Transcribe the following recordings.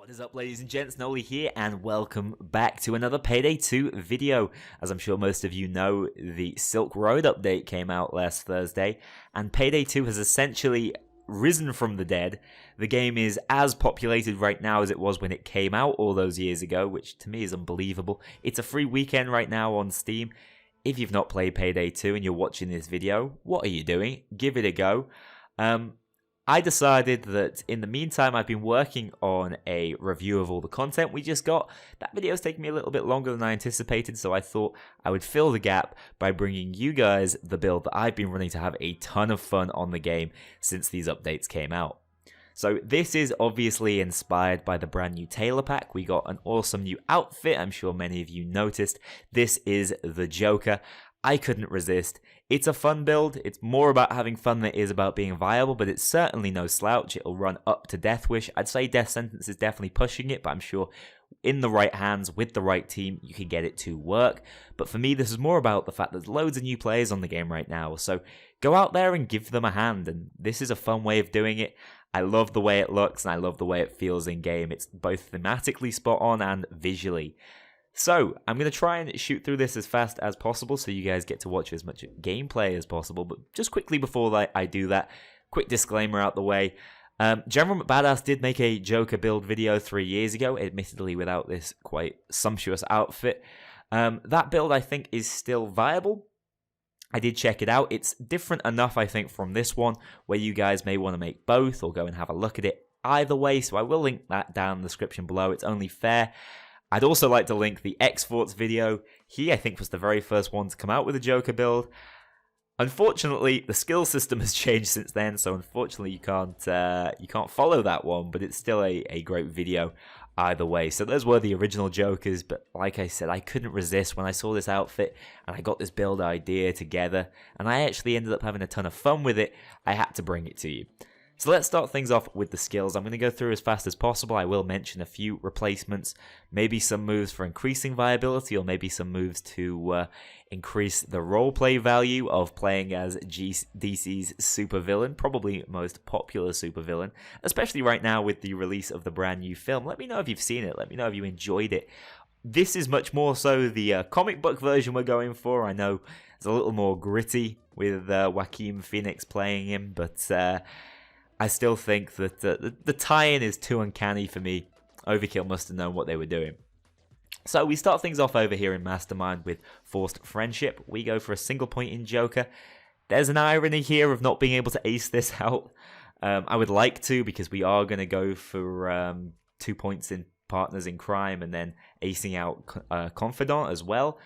What is up, ladies and gents? Noli here, and welcome back to another Payday 2 video. As I'm sure most of you know, the Silk Road update came out last Thursday, and Payday 2 has essentially risen from the dead. The game is as populated right now as it was when it came out all those years ago, which to me is unbelievable. It's a free weekend right now on Steam. If you've not played Payday 2 and you're watching this video, what are you doing? Give it a go. I decided that in the meantime, I've been working on a review of all the content we just got. That video's taken me a little bit longer than I anticipated, so I thought I would fill the gap by bringing you guys the build that I've been running to have a ton of fun on the game since these updates came out. So this is obviously inspired by the brand new Tailor Pack. We got an awesome new outfit, I'm sure many of you noticed. This is the Joker. I couldn't resist. It's a fun build. It's more about having fun than it is about being viable, but it's certainly no slouch. It'll run up to Death Wish. I'd say Death Sentence is definitely pushing it, but I'm sure in the right hands, with the right team, you can get it to work. But for me, this is more about the fact there's loads of new players on the game right now, so go out there and give them a hand, and this is a fun way of doing it. I love the way it looks, and I love the way it feels in-game. It's both thematically spot on and visually. So, I'm going to try and shoot through this as fast as possible so you guys get to watch as much gameplay as possible. But just quickly before I do that, quick disclaimer out the way. General McBadass did make a Joker build video 3 years ago, admittedly without this quite sumptuous outfit. That build, I think, is still viable. I did check it out. It's different enough, I think, from this one, where you guys may want to make both or go and have a look at it either way. So I will link that down in the description below. It's only fair. I'd also like to link the X-Forts video. He, I think, was the very first one to come out with a Joker build. Unfortunately, the skill system has changed since then, so unfortunately you can't follow that one, but it's still a great video either way. So those were the original Jokers, but like I said, I couldn't resist when I saw this outfit and I got this build idea together, and I actually ended up having a ton of fun with it. I had to bring it to you. So let's start things off with the skills. I'm going to go through as fast as possible. I will mention a few replacements, maybe some moves for increasing viability, or maybe some moves to increase the roleplay value of playing as DC's supervillain, probably most popular supervillain, especially right now with the release of the brand new film. Let me know if you've seen it. Let me know if you enjoyed it. This is much more so the comic book version we're going for. I know it's a little more gritty with Joaquim Pheonix playing him, but I still think that the tie-in is too uncanny for me. Overkill must have known what they were doing. So we start things off over here in Mastermind with Forced Friendship. We go for a single point in Joker. There's an irony here of not being able to ace this out. I would like to, because we are going to go for 2 points in Partners in Crime and then acing out Confidant as well.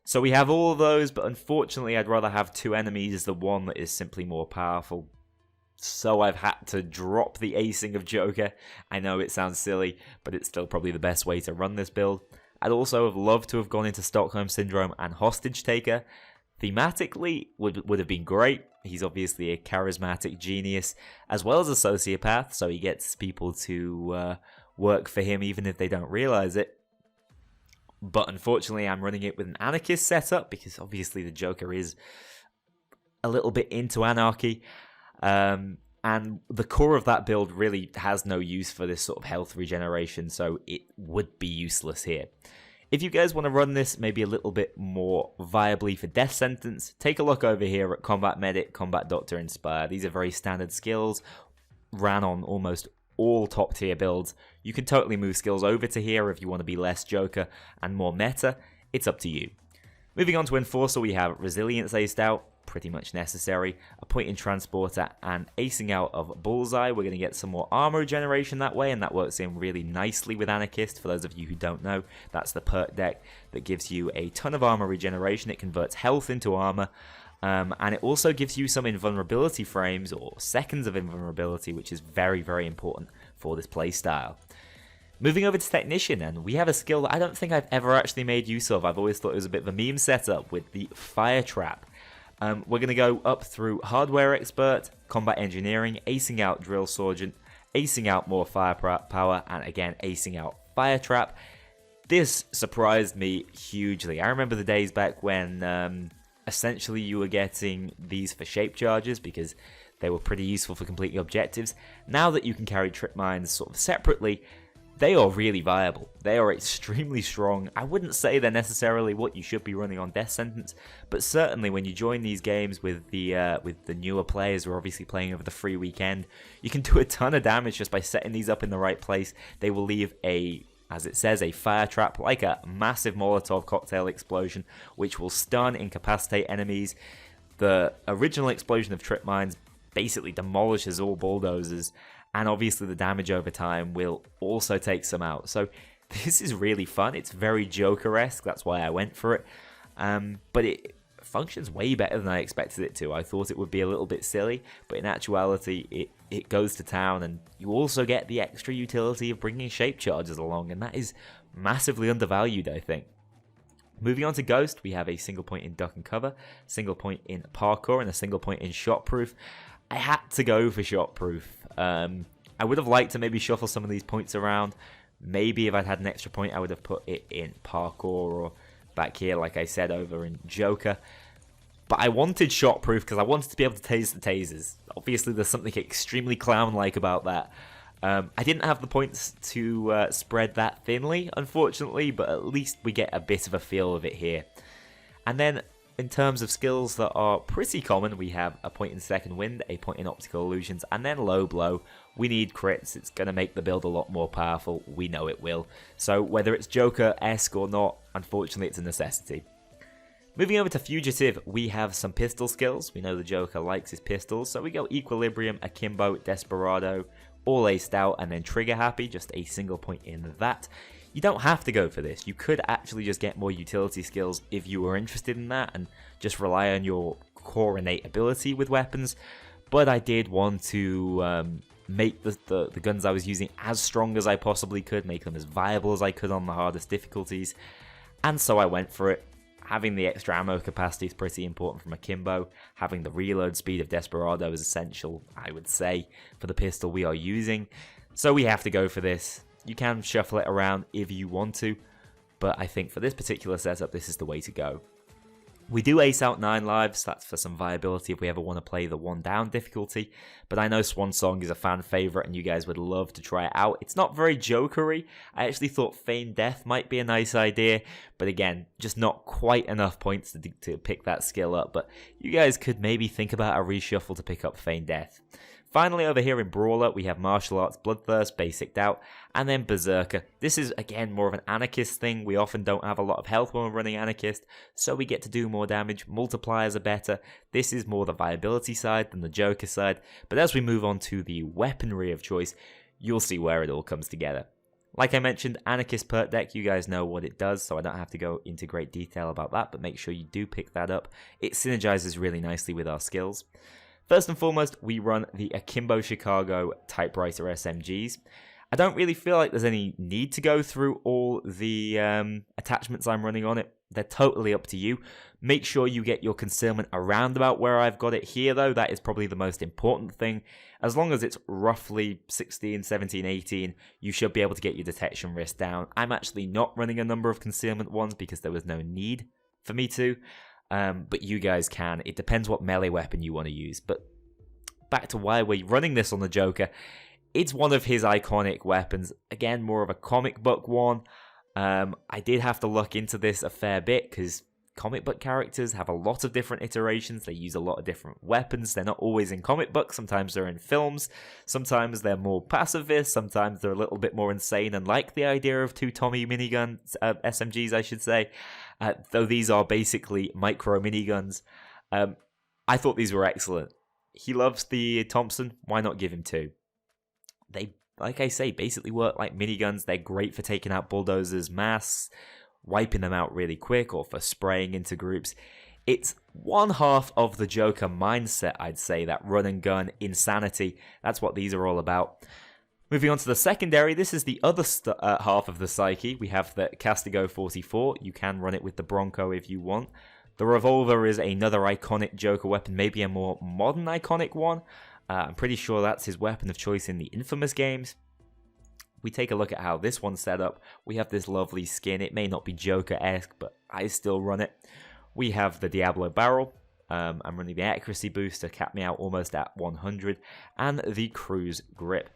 So we have all of those, but unfortunately I'd rather have two enemies than one that is simply more powerful. So I've had to drop the acing of Joker. I know it sounds silly, but it's still probably the best way to run this build. I'd also have loved to have gone into Stockholm Syndrome and Hostage Taker. Thematically, would have been great. He's obviously a charismatic genius, as well as a sociopath, so he gets people to work for him even if they don't realize it. But unfortunately, I'm running it with an anarchist setup, because obviously the Joker is a little bit into anarchy. And the core of that build really has no use for this sort of health regeneration, so it would be useless here. If you guys want to run this maybe a little bit more viably for Death Sentence, take a look over here at Combat Medic, Combat Doctor, Inspire. These are very standard skills, ran on almost all top tier builds. You can totally move skills over to here if you want to be less Joker and more meta. It's up to you. Moving on to Enforcer, we have Resilience aced out. Pretty much necessary, a point in Transporter, and acing out of Bullseye. We're going to get some more armor regeneration that way, and that works in really nicely with Anarchist. For those of you who don't know, that's the perk deck that gives you a ton of armor regeneration. It converts health into armor, and it also gives you some invulnerability frames, or seconds of invulnerability, which is very, very important for this playstyle. Moving over to Technician, and we have a skill that I don't think I've ever actually made use of. I've always thought it was a bit of a meme setup with the Fire Trap. We're going to go up through Hardware Expert, Combat Engineering, acing out Drill Sergeant, acing out more Firepower, and again acing out Fire Trap. This surprised me hugely. I remember the days back when essentially you were getting these for shape charges because they were pretty useful for completing objectives. Now that you can carry trip mines sort of separately, they are really viable. They are extremely strong. I wouldn't say they're necessarily what you should be running on Death Sentence, but certainly when you join these games with the newer players who are obviously playing over the free weekend, you can do a ton of damage just by setting these up in the right place. They will leave a, as it says, a fire trap, like a massive Molotov cocktail explosion, which will stun, incapacitate enemies. The original explosion of trip mines basically demolishes all bulldozers, and obviously the damage over time will also take some out. So this is really fun. It's very Joker-esque, that's why I went for it. But it functions way better than I expected it to. I thought it would be a little bit silly, but in actuality it goes to town, and you also get the extra utility of bringing shape charges along, and that is massively undervalued, I think. Moving on to Ghost, we have a single point in duck and cover, single point in parkour, and a single point in shotproof. I had to go for shotproof. I would have liked to maybe shuffle some of these points around. Maybe if I'd had an extra point, I would have put it in parkour or back here, like I said, over in Joker. But I wanted shotproof because I wanted to be able to tase the tasers. Obviously, there's something extremely clown-like about that. I didn't have the points to spread that thinly, unfortunately, but at least we get a bit of a feel of it here. And then, in terms of skills that are pretty common, we have a point in second wind, a point in optical illusions, and then low blow. We need crits. It's going to make the build a lot more powerful. We know it will. So whether it's Joker-esque or not, unfortunately it's a necessity. Moving over to Fugitive, we have some pistol skills. We know the Joker likes his pistols, so we go Equilibrium, Akimbo, Desperado, all aced out, and then Trigger Happy, just a single point in that. You don't have to go for this. You could actually just get more utility skills if you were interested in that and just rely on your core innate ability with weapons. But I did want to make the guns I was using as strong as I possibly could, make them as viable as I could on the hardest difficulties. And so I went for it. Having the extra ammo capacity is pretty important from Akimbo. Having the reload speed of Desperado is essential, I would say, for the pistol we are using. So we have to go for this. You can shuffle it around if you want to, but I think for this particular setup, this is the way to go. We do ace out 9 lives, that's for some viability if we ever want to play the 1 down difficulty, but I know Swan Song is a fan favourite and you guys would love to try it out. It's not very jokery. I actually thought Feign Death might be a nice idea, but again, just not quite enough points to pick that skill up, but you guys could maybe think about a reshuffle to pick up Feign Death. Finally, over here in Brawler, we have Martial Arts Bloodthirst, Basicked Out, and then Berserker. This is, again, more of an Anarchist thing. We often don't have a lot of health when we're running Anarchist, so we get to do more damage. Multipliers are better. This is more the viability side than the Joker side, but as we move on to the weaponry of choice, you'll see where it all comes together. Like I mentioned, Anarchist perk deck, you guys know what it does, so I don't have to go into great detail about that, but make sure you do pick that up. It synergizes really nicely with our skills. First and foremost, we run the Akimbo Chicago Typewriter SMGs. I don't really feel like there's any need to go through all the attachments I'm running on it. They're totally up to you. Make sure you get your concealment around about where I've got it here, though. That is probably the most important thing. As long as it's roughly 16, 17, 18, you should be able to get your detection risk down. I'm actually not running a number of concealment ones because there was no need for me to. But you guys can. It depends what melee weapon you want to use. But back to why we're running this on the Joker. It's one of his iconic weapons. Again, more of a comic book one. I did have to look into this a fair bit because comic book characters have a lot of different iterations. They use a lot of different weapons. They're not always in comic books. Sometimes they're in films. Sometimes they're more pacifist. Sometimes they're a little bit more insane and like the idea of 2 Tommy miniguns, SMGs, I should say. Though these are basically micro miniguns. I thought these were excellent. He loves the Thompson. Why not give him 2? They, like I say, basically work like miniguns. They're great for taking out bulldozers, masks, wiping them out really quick, or for spraying into groups. It's one half of the Joker mindset, I'd say, that run and gun insanity. That's what these are all about. Moving on to the secondary, this is the other half of the psyche. We have the Castigo 44. You can run it with the Bronco if you want. The revolver is another iconic Joker weapon, maybe a more modern iconic one. I'm pretty sure that's his weapon of choice in the Infamous games. We take a look at how this one's set up. We have this lovely skin. It may not be Joker-esque, but I still run it. We have the Diablo barrel. I'm running the accuracy boost to cap me out almost at 100. And the Cruise grip.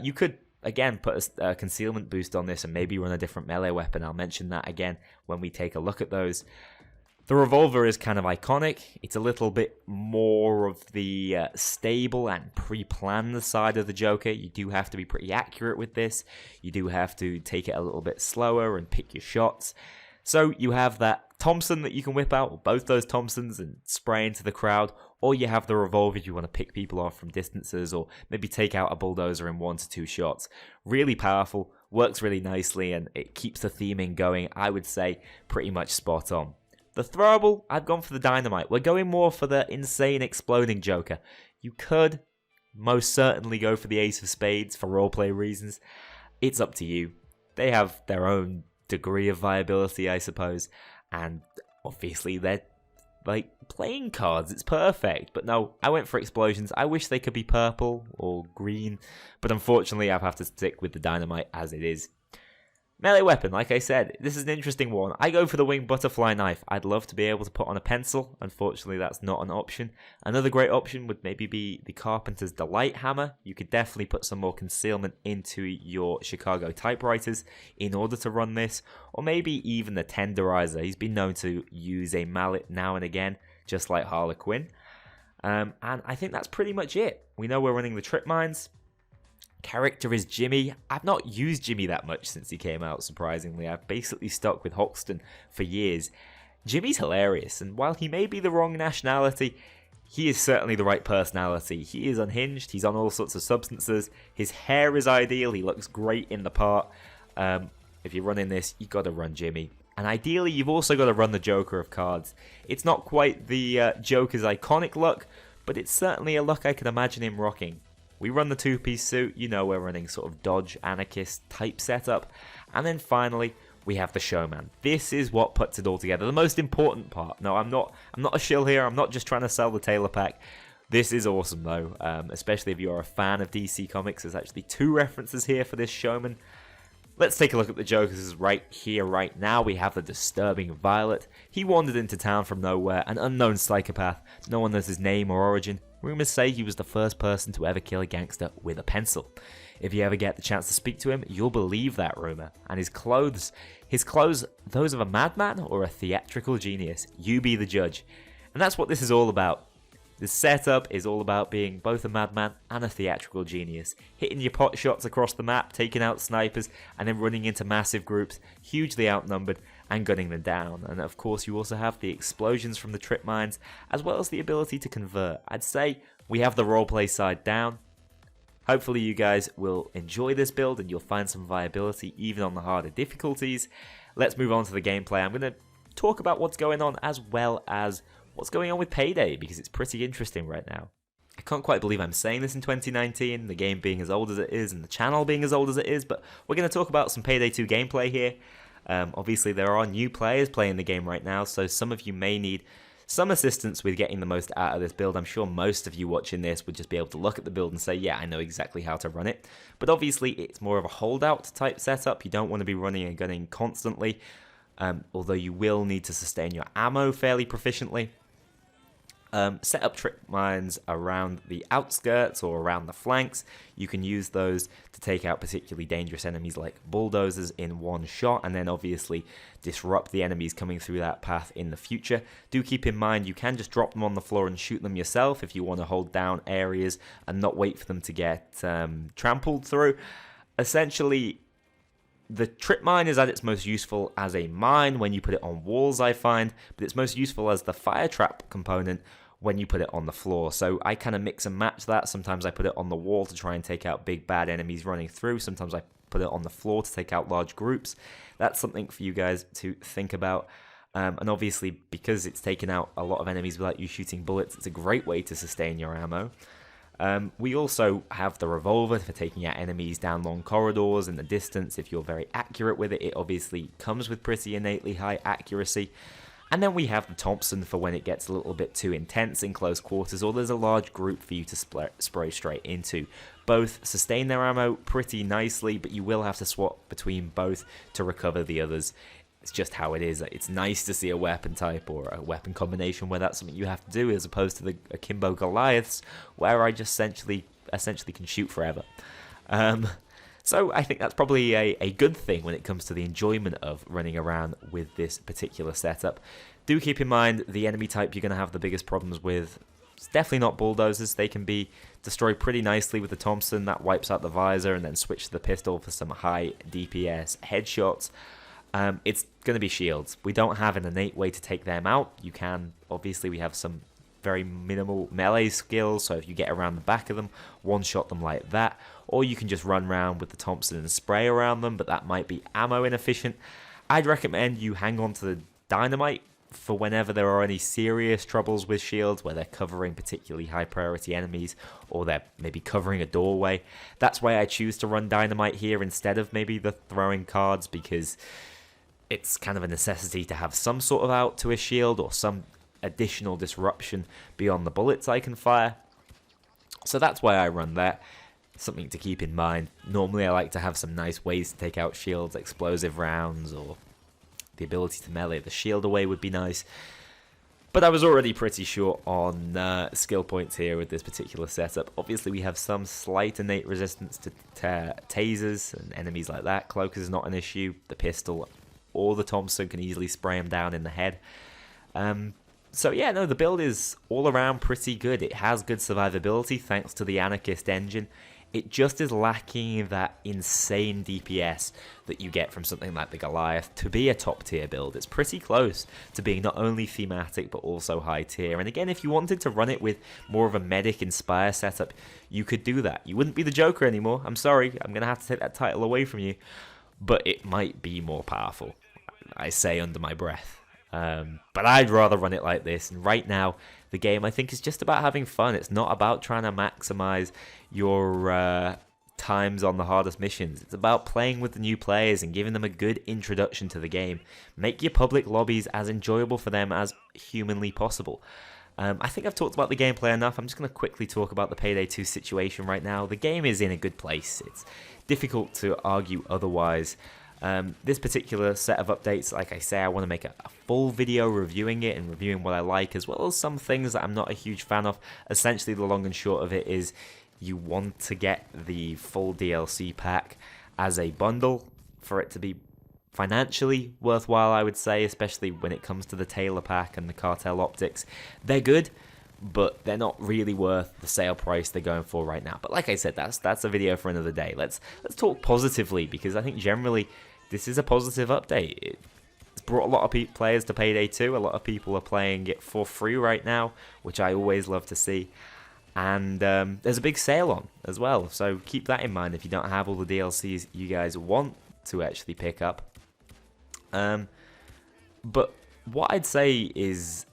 You could again, put a concealment boost on this and maybe run a different melee weapon. I'll mention that again when we take a look at those. The revolver is kind of iconic. It's a little bit more of the stable and pre-planned side of the Joker. You do have to be pretty accurate with this. You do have to take it a little bit slower and pick your shots. So you have that Thompson that you can whip out, or both those Thompsons, and spray into the crowd. Or you have the revolver if you want to pick people off from distances, or maybe take out a bulldozer in 1 to 2 shots. Really powerful, works really nicely, and it keeps the theming going, I would say, pretty much spot on. The throwable, I've gone for the dynamite. We're going more for the insane exploding Joker. You could most certainly go for the Ace of Spades for roleplay reasons. It's up to you. They have their own degree of viability, I suppose. And obviously they're like playing cards. It's perfect. But no, I went for explosions. I wish they could be purple or green. But unfortunately, I have to stick with the dynamite as it is. Melee weapon, like I said, this is an interesting one. I go for the winged butterfly knife. I'd love to be able to put on a pencil. Unfortunately, that's not an option. Another great option would maybe be the Carpenter's Delight hammer. You could definitely put some more concealment into your Chicago typewriters in order to run this. Or maybe even the Tenderizer. He's been known to use a mallet now and again, just like Harlequin. And I think that's pretty much it. We know we're running the trip mines. Character is Jimmy. I've not used Jimmy that much since he came out, surprisingly. I've basically stuck with Hoxton for years. Jimmy's hilarious, and while he may be the wrong nationality, he is certainly the right personality. He is unhinged, he's on all sorts of substances, his hair is ideal, he looks great in the part. If you're running this, you've got to run Jimmy. And ideally, you've also got to run the Joker of cards. It's not quite the Joker's iconic look, but it's certainly a look I can imagine him rocking. We run the two-piece suit, you know we're running sort of dodge, anarchist type setup. And then finally, we have the showman. This is what puts it all together. The most important part. No, I'm not a shill here. I'm not just trying to sell the Tailor Pack. This is awesome though, especially if you're a fan of DC Comics. There's actually 2 references here for this showman. Let's take a look at the Jokers right here, right now. We have the disturbing Violet. He wandered into town from nowhere, an unknown psychopath. No one knows his name or origin. Rumors say he was the first person to ever kill a gangster with a pencil. If you ever get the chance to speak to him, you'll believe that rumor. And his clothes, those of a madman or a theatrical genius? You be the judge. And that's what this is all about. The setup is all about being both a madman and a theatrical genius, hitting your pot shots across the map, taking out snipers, and then running into massive groups, hugely outnumbered, and gunning them down. And of course you also have the explosions from the trip mines, as well as the ability to convert. I'd say we have the roleplay side down. Hopefully you guys will enjoy this build and you'll find some viability even on the harder difficulties. Let's move on to the gameplay. I'm going to talk about what's going on as well as what's going on with Payday, because it's pretty interesting right now. I can't quite believe I'm saying this in 2019, the game being as old as it is and the channel being as old as it is, but we're going to talk about some Payday 2 gameplay here. Obviously there are new players playing the game right now, so some of you may need some assistance with getting the most out of this build. I'm sure most of you watching this would just be able to look at the build and say, yeah, I know exactly how to run it. But obviously it's more of a holdout type setup. You don't want to be running and gunning constantly, although you will need to sustain your ammo fairly proficiently. Set up trip mines around the outskirts or around the flanks. You can use those to take out particularly dangerous enemies like bulldozers in one shot, and then obviously disrupt the enemies coming through that path in the future. Do keep in mind you can just drop them on the floor and shoot them yourself if you want to hold down areas and not wait for them to get trampled through. Essentially, the trip mine is at its most useful as a mine when you put it on walls, I find, but it's most useful as the fire trap component when you put it on the floor. So I kind of mix and match that. Sometimes I put it on the wall to try and take out big bad enemies running through. Sometimes I put it on the floor to take out large groups. That's something for you guys to think about. And obviously, because it's taken out a lot of enemies without you shooting bullets, it's a great way to sustain your ammo. We also have the revolver for taking out enemies down long corridors in the distance. If you're very accurate with it, it obviously comes with pretty innately high accuracy. And then we have the Thompson for when it gets a little bit too intense in close quarters, or there's a large group for you to spray straight into. Both sustain their ammo pretty nicely, but you will have to swap between both to recover the others. It's just how it is. It's nice to see a weapon type or a weapon combination where that's something you have to do, as opposed to the AKIMBO Goliaths, where I just essentially can shoot forever. So I think that's probably a good thing when it comes to the enjoyment of running around with this particular setup. Do keep in mind the enemy type you're going to have the biggest problems with. It's definitely not bulldozers. They can be destroyed pretty nicely with the Thompson. That wipes out the visor and then switch to the pistol for some high DPS headshots. It's going to be shields. We don't have an innate way to take them out. You can, obviously we have some very minimal melee skills, so if you get around the back of them, one-shot them like that, or you can just run around with the Thompson and spray around them, but that might be ammo inefficient. I'd recommend you hang on to the dynamite for whenever there are any serious troubles with shields, where they're covering particularly high priority enemies, or they're maybe covering a doorway. That's why I choose to run dynamite here instead of maybe the throwing cards, because it's kind of a necessity to have some sort of out to a shield or some additional disruption beyond the bullets I can fire. So that's why I run that. Something to keep in mind. Normally I like to have some nice ways to take out shields, explosive rounds, or the ability to melee the shield away would be nice. But I was already pretty short on skill points here with this particular setup. Obviously we have some slight innate resistance to tasers and enemies like that. Cloak is not an issue. The pistol or the Thompson can easily spray him down in the head. So yeah, no, the build is all around pretty good. It has good survivability thanks to the Anarchist engine. It just is lacking that insane DPS that you get from something like the Goliath to be a top tier build. It's pretty close to being not only thematic but also high tier. And again, if you wanted to run it with more of a medic inspire setup, you could do that. You wouldn't be the Joker anymore. I'm sorry, I'm going to have to take that title away from you. But it might be more powerful, I say under my breath. But I'd rather run it like this. And right now, the game, I think, is just about having fun. It's not about trying to maximize your times on the hardest missions. It's about playing with the new players and giving them a good introduction to the game. Make your public lobbies as enjoyable for them as humanly possible. I think I've talked about the gameplay enough. I'm just going to quickly talk about the Payday 2 situation right now. The game is in a good place. It's difficult to argue otherwise. This particular set of updates, like I say, I want to make a full video reviewing it and reviewing what I like, as well as some things that I'm not a huge fan of. Essentially, the long and short of it is you want to get the full DLC pack as a bundle for it to be financially worthwhile, I would say, especially when it comes to the Tailor Pack and the Cartel Optics. They're good, but they're not really worth the sale price they're going for right now. But like I said, that's a video for another day. Let's talk positively, because I think generally this is a positive update. It's brought a lot of players to Payday 2. A lot of people are playing it for free right now, which I always love to see. And there's a big sale on as well, so keep that in mind if you don't have all the DLCs you guys want to actually pick up. But what I'd say is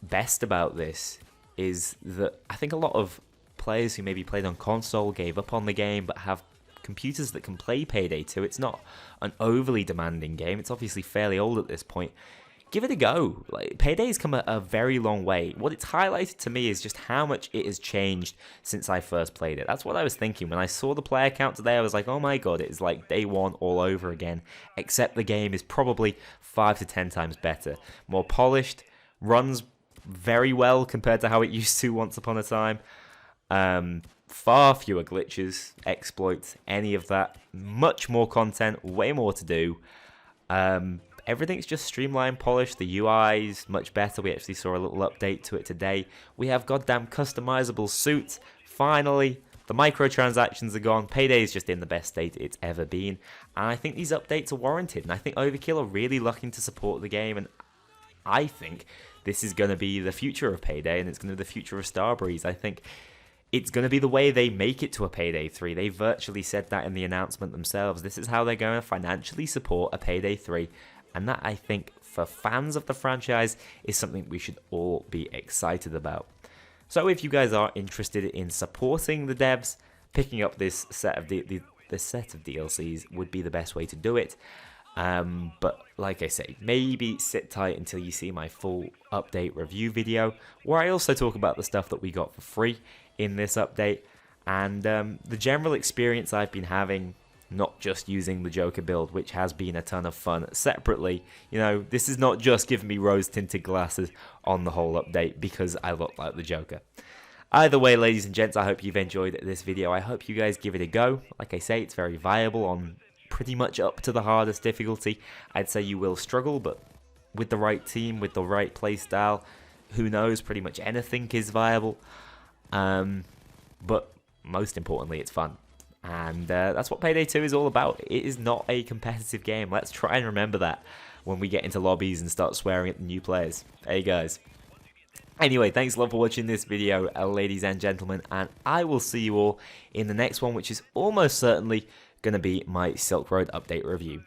best about this is that I think a lot of players who maybe played on console gave up on the game but have computers that can play Payday 2. It's not an overly demanding game. It's obviously fairly old at this point. Give it a go. Like, Payday's come a very long way. What it's highlighted to me is just how much it has changed since I first played it. That's what I was thinking. When I saw the player count today, I was like, oh my god, it's like day one all over again. Except the game is probably 5 to 10 times better. More polished, runs very well compared to how it used to once upon a time. Far fewer glitches, exploits, any of that. Much more content, way more to do. Everything's just streamlined, polished. The UI's much better. We actually saw a little update to it today. We have goddamn customizable suits. Finally, the microtransactions are gone. Payday is just in the best state it's ever been. And I think these updates are warranted. And I think Overkill are really looking to support the game. And I think this is going to be the future of Payday, and it's going to be the future of Starbreeze. I think it's going to be the way they make it to a Payday 3. They virtually said that in the announcement themselves. This is how they're going to financially support a Payday 3. And that, I think, for fans of the franchise, is something we should all be excited about. So if you guys are interested in supporting the devs, picking up this set of this set of DLCs would be the best way to do it. But like I say, maybe sit tight until you see my full update review video, where I also talk about the stuff that we got for free in this update, and the general experience I've been having, not just using the Joker build, which has been a ton of fun separately. You know, this is not just giving me rose-tinted glasses on the whole update because I look like the Joker. Either way, ladies and gents, I hope you've enjoyed this video. I hope you guys give it a go. Like I say, it's very viable on pretty much up to the hardest difficulty. I'd say you will struggle, but with the right team, with the right playstyle, who knows, pretty much anything is viable. But most importantly, it's fun. And that's what Payday 2 is all about. It is not a competitive game. Let's try and remember that when we get into lobbies and start swearing at the new players. Hey guys. Anyway, thanks a lot for watching this video, ladies and gentlemen, and I will see you all in the next one, which is almost certainly going to be my Silk Road update review.